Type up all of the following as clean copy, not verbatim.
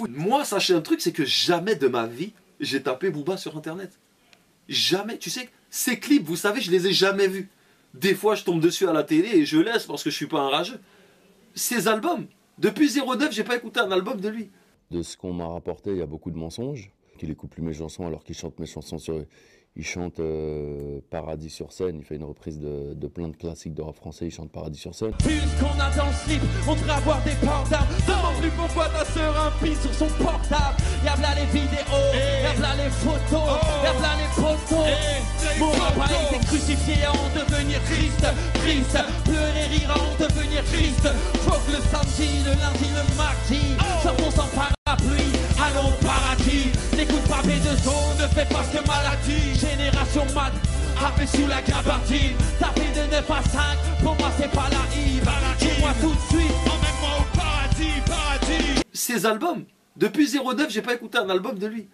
Moi, sachez un truc, c'est que jamais de ma vie, j'ai tapé Booba sur Internet. Jamais. Tu sais, ces clips, vous savez, je les ai jamais vus. Des fois, je tombe dessus à la télé et je laisse parce que je suis pas un rageux. Ces albums, depuis 09, j'ai pas écouté un album de lui. De ce qu'on m'a rapporté, il y a beaucoup de mensonges. Qu'il écoute plus mes chansons alors qu'il chante mes chansons sur... Il chante Paradis sur scène, il fait une reprise de plein de classiques de rap français, il chante Paradis sur scène. Plus qu'on a dans le slip, on devrait avoir des portables. Demande-lui pourquoi ta sœur impie sur son portable. Y'a là les vidéos, y'a là les photos, y'a là les photos. Mon papa a été crucifié en devenir Christ, Christ. Pleurer, rire en devenir Christ. Faut que le samedi, le lundi, le mardi, sortons sans parapluie, allons au paradis. N'écoute pas B2O, ne fais pas ce maladie. Génération mat, happé sous la gabardine. Taper de 9 à 5, pour moi c'est pas la Yves. Dis-moi tout de suite, emmène-moi au paradis, paradis. Ces albums, depuis 09, j'ai pas écouté un album de lui.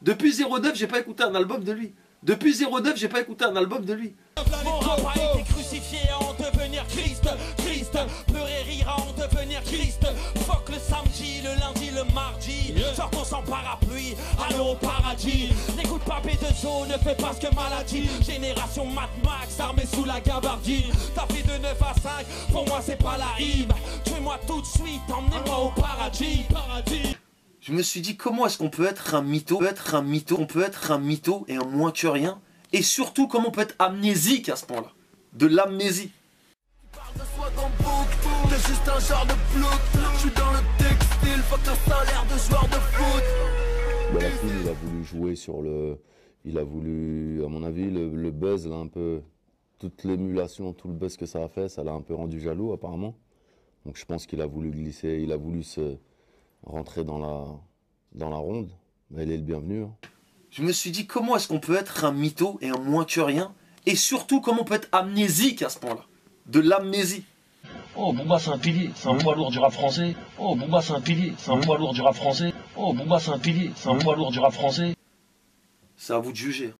Depuis 09, j'ai pas écouté un album de lui. Depuis 09, j'ai pas écouté un album de lui. Mon papa a été crucifié en devenir Christ, Christ. Pleurer, rire en devenir Christ. Fuck le samedi, le lundi, le mardi. Sortons sans parapluie, allons au paradis. N'écoute pas B2O, ne fais pas ce que maladie. Génération Mad Max, armée sous la gabardine. Taper de 9 à 5, pour moi c'est pas la hymne. Tuez-moi tout de suite, emmenez-moi au paradis, paradis. Je me suis dit, comment est-ce qu'on peut être un mytho, on peut être un mytho et un moins que rien. Et surtout, comment on peut être amnésique à ce point-là. De l'amnésie. Tu parles de soi dans beaucoup, t'es juste un genre de plout. Je suis dans le textile, fuck un salaire de joueur de foot. La foule, il a voulu jouer sur le... Il a voulu, à mon avis, le buzz, là, un peu... Toute l'émulation, tout le buzz que ça a fait, ça l'a un peu rendu jaloux, apparemment. Donc je pense qu'il a voulu glisser, il a voulu se rentrer dans la ronde. Mais il est le bienvenu. Hein. Je me suis dit, comment est-ce qu'on peut être un mytho et un moins que rien. Et surtout, comment on peut être amnésique à ce point-là. De l'amnésie. Oh, Booba, c'est un pilier, c'est un poids lourd du rap français. Oh, Booba, c'est un pilier, c'est un poids lourd du rap français. Oh, Booba, c'est un pilier, c'est un poids lourd du rap français. C'est à vous de juger.